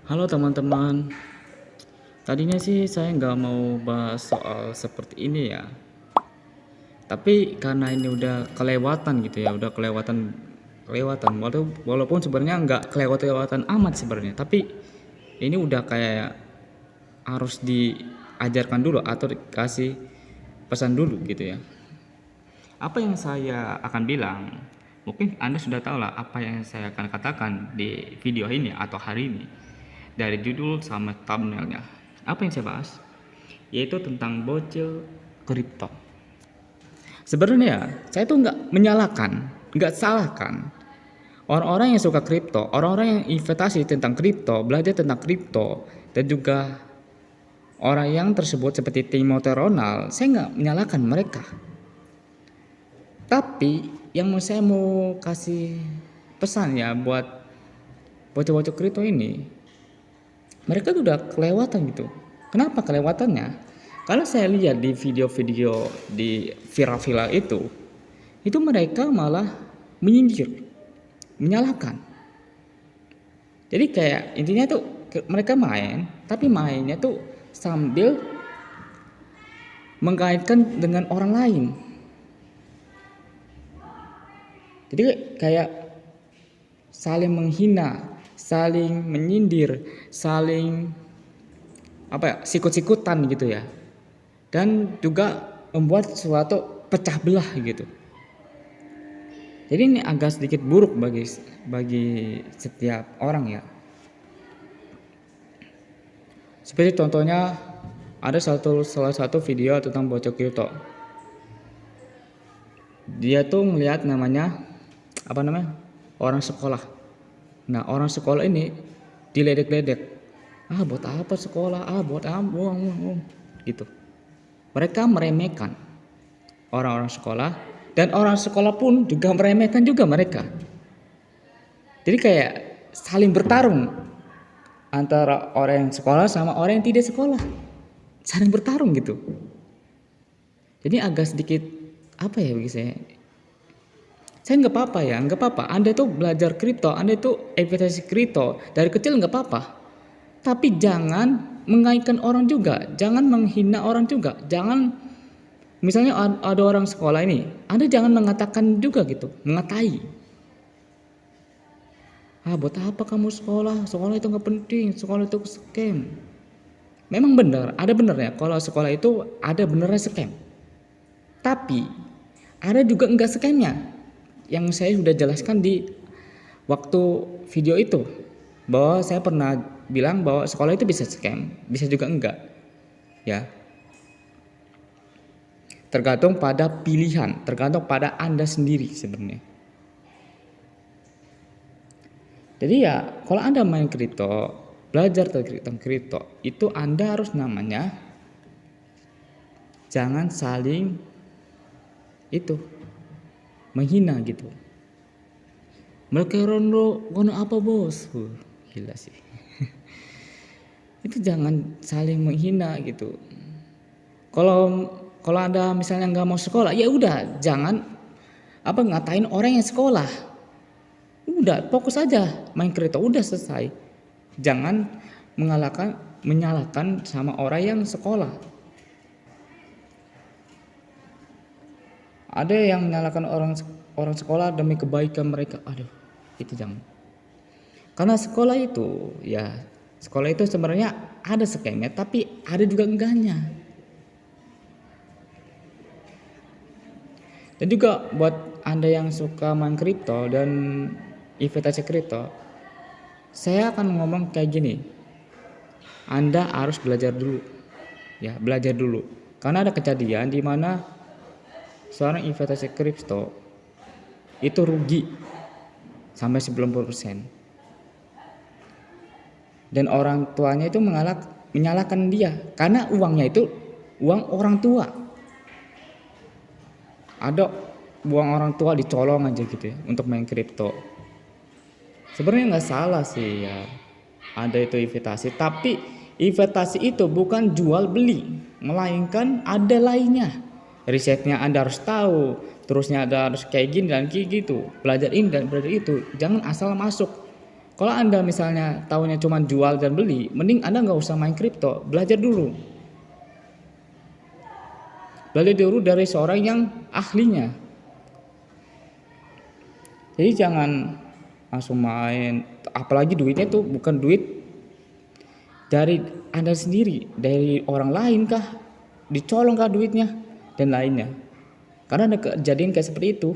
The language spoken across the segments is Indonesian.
Halo teman-teman, tadinya sih saya nggak mau bahas soal seperti ini ya. Tapi karena ini udah kelewatan gitu ya, udah kelewatan. Walaupun sebenarnya nggak kelewatan amat sebenarnya. Tapi ini udah kayak harus diajarkan dulu atau dikasih pesan dulu gitu ya. Apa yang saya akan bilang, mungkin Anda sudah tahu lah apa yang saya akan katakan di video ini atau hari ini. Dari judul sama thumbnailnya. Apa yang saya bahas? Yaitu tentang bocil kripto. Sebenarnya saya tuh nggak menyalahkan, nggak salahkan orang-orang yang suka kripto, orang-orang yang investasi tentang kripto, belajar tentang kripto, dan juga orang yang tersebut seperti Timothy Ronald. Saya nggak menyalahkan mereka. Tapi yang saya mau kasih pesan ya buat bocil-bocil kripto ini, mereka tuh udah kelewatan gitu. Kenapa kelewatannya? Kalau saya lihat di video-video di viral-viral itu mereka malah menyindir, menyalahkan. Jadi kayak intinya tuh mereka main, tapi mainnya tuh sambil mengkaitkan dengan orang lain. Jadi kayak saling menghina, saling menyindir, saling sikut-sikutan gitu ya. Dan juga membuat sesuatu pecah belah gitu. Jadi ini agak sedikit buruk bagi setiap orang ya. Seperti contohnya ada salah satu video tentang bocil kripto. Dia tuh melihat orang sekolah. Nah orang sekolah ini diledek-ledek. Buat apa sekolah? Buat apa? Buang. Gitu. Mereka meremehkan orang-orang sekolah, dan orang sekolah pun juga meremehkan juga mereka. Jadi kayak saling bertarung antara orang yang sekolah sama orang yang tidak sekolah, saling bertarung gitu. Jadi agak sedikit bagi saya. Saya nggak apa-apa. Anda itu belajar kripto, Anda itu investasi kripto dari kecil nggak apa-apa. Tapi jangan mengaitkan orang juga, jangan menghina orang juga, jangan misalnya ada orang sekolah ini, Anda jangan mengatakan juga gitu, mengatai. Buat apa kamu sekolah? Sekolah itu nggak penting, sekolah itu scam. Memang benar, ada benernya kalau sekolah itu ada benernya scam. Tapi ada juga enggak scamnya. Yang saya sudah jelaskan di waktu video itu, bahwa saya pernah bilang bahwa sekolah itu bisa scam, bisa juga enggak. Ya. Tergantung pada pilihan, tergantung pada Anda sendiri sebenarnya. Jadi ya, kalau Anda main kripto, belajar tentang kripto, itu Anda harus jangan saling menghina gitu. Mereka rondo apa bos? Gila sih. Itu jangan saling menghina gitu. Kalau Anda misalnya nggak mau sekolah, ya udah jangan ngatain orang yang sekolah. Udah fokus aja main kripto, udah selesai. Jangan menyalahkan sama orang yang sekolah. Ada yang menyalahkan orang sekolah demi kebaikan mereka. Itu jangan. Karena sekolah itu sebenarnya ada scamnya, tapi ada juga enggaknya. Dan juga buat Anda yang suka main kripto dan investasi kripto, saya akan ngomong kayak gini. Anda harus belajar dulu. Ya, belajar dulu. Karena ada kejadian di mana seorang investasi kripto itu rugi sampai 90%. Dan orang tuanya itu menyalahkan dia karena uangnya itu uang orang tua. Ada uang orang tua dicolong aja gitu ya untuk main kripto. Sebenarnya nggak salah sih ya, ada itu investasi, tapi investasi itu bukan jual beli, melainkan ada lainnya. Risetnya Anda harus tahu, terusnya Anda harus kayak gini dan kayak gitu, belajar ini dan belajar itu. Jangan asal masuk Kalau Anda misalnya tahunya cuma jual dan beli, mending Anda nggak usah main kripto, belajar dulu. Belajar dulu dari seorang yang ahlinya. Jadi jangan langsung main, apalagi duitnya tuh bukan duit dari Anda sendiri, dari orang lain kah, dicolong kah duitnya, dan lainnya. Karena ada kejadian kayak seperti itu,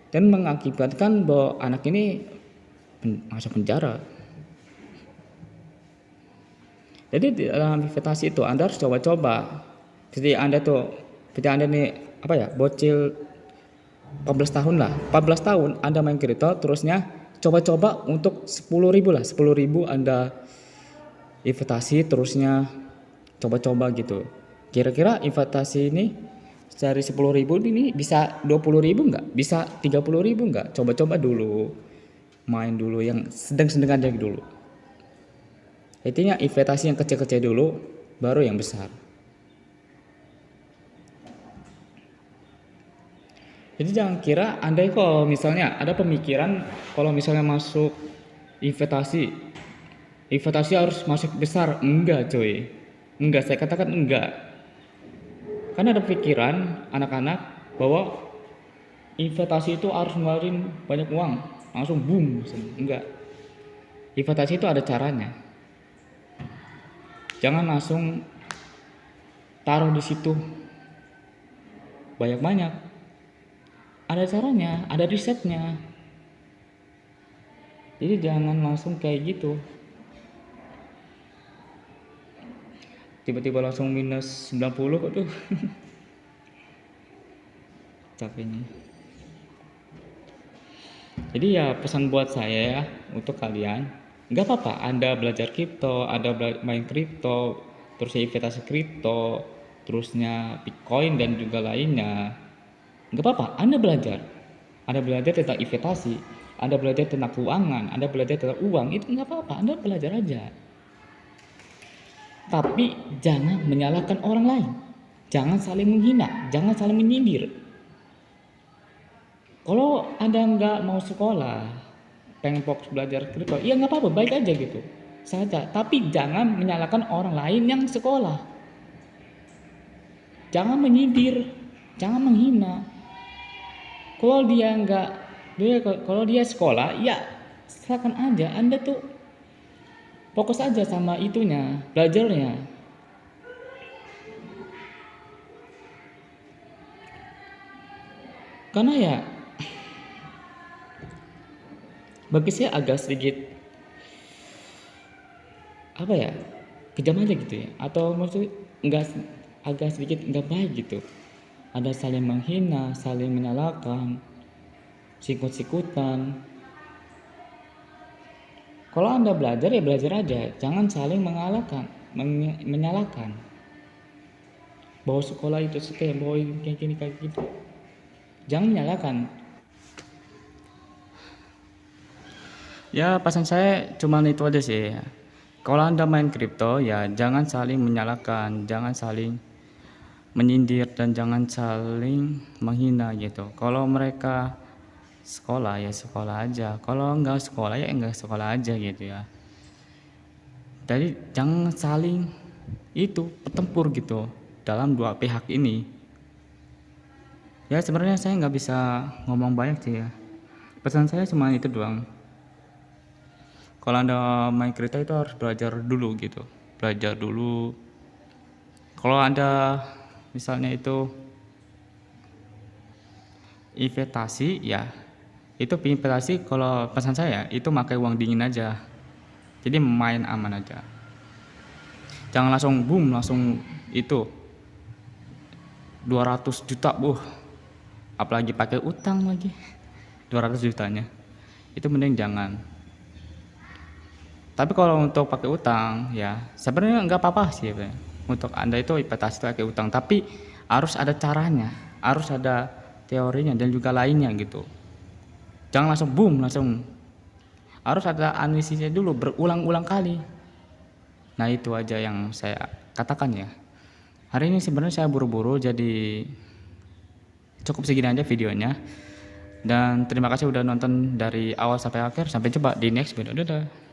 dan mengakibatkan bahwa anak ini masuk penjara. Jadi di dalam investasi itu Anda harus coba-coba. Jadi Anda nih bocil 14 tahun lah, 14 tahun Anda main kripto, terusnya coba-coba untuk 10.000 lah, 10.000 Anda investasi, terusnya coba-coba gitu. Kira-kira investasi ini dari 10.000 ini bisa 20.000 nggak? Bisa 30.000 nggak? Coba-coba dulu, main dulu yang sedang-sedang aja dulu. Intinya investasi yang kecil-kecil dulu, baru yang besar. Jadi jangan kira Anda kalau misalnya ada pemikiran kalau misalnya masuk investasi harus masuk besar. Enggak coy, enggak, saya katakan enggak. Karena ada pikiran anak-anak bahwa investasi itu harus ngeluarin banyak uang, langsung boom. Enggak, investasi itu ada caranya. Jangan langsung taruh di situ banyak-banyak. Ada caranya, ada risetnya. Jadi jangan langsung kayak gitu. Tiba-tiba langsung minus 90, aduh. Capeknya. Jadi ya pesan buat saya ya, untuk kalian, nggak apa-apa Anda belajar kripto, Anda main kripto, terus investasi kripto, terusnya Bitcoin dan juga lainnya. Nggak apa-apa, Anda belajar tentang investasi, Anda belajar tentang keuangan, Anda belajar tentang uang, itu nggak apa-apa, Anda belajar aja. Tapi jangan menyalahkan orang lain, jangan saling menghina, jangan saling menyindir. Kalau Anda nggak mau sekolah, pengen fokus belajar kripto, ya nggak apa-apa, baik aja gitu saja. Tapi jangan menyalahkan orang lain yang sekolah, jangan menyindir, jangan menghina. Kalau dia sekolah, ya silakan aja, Anda tuh fokus aja sama itunya, belajarnya. Karena ya bagi saya agak sedikit kejam aja gitu ya, atau maksudnya agak sedikit nggak baik gitu. Ada saling menghina, saling menyalahkan, sikut-sikutan. Kalau Anda belajar ya belajar aja, jangan saling menyalahkan. Bahwa sekolah itu kayak bahwa kayak gini kayak gitu. Jangan menyalahkan. Ya pesan saya cuma itu aja sih. Kalau Anda main kripto ya jangan saling menyalahkan, jangan saling menyindir, dan jangan saling menghina gitu. Kalau mereka sekolah ya sekolah aja, kalau enggak sekolah ya enggak sekolah aja gitu ya. Jadi jangan saling bertempur gitu dalam dua pihak ini. Ya sebenarnya saya nggak bisa ngomong banyak sih ya, pesan saya cuma itu doang. Kalau Anda main kripto itu harus belajar dulu gitu, belajar dulu. Kalau Anda misalnya itu investasi ya, itu investasi kalau pesan saya itu pakai uang dingin aja, jadi main aman aja. Jangan langsung boom, langsung itu 200 juta apalagi pakai utang lagi 200 jutanya, itu mending jangan. Tapi kalau untuk pakai utang ya sebenarnya nggak apa-apa sih ya. Untuk Anda itu investasi pakai utang, tapi harus ada caranya, harus ada teorinya dan juga lainnya gitu. Jangan langsung boom, langsung harus ada analisisnya dulu berulang-ulang kali. Nah itu aja yang saya katakan ya. Hari ini sebenarnya saya buru-buru, jadi cukup segini aja videonya. Dan terima kasih udah nonton dari awal sampai akhir. Sampai jumpa di next video. Dadah.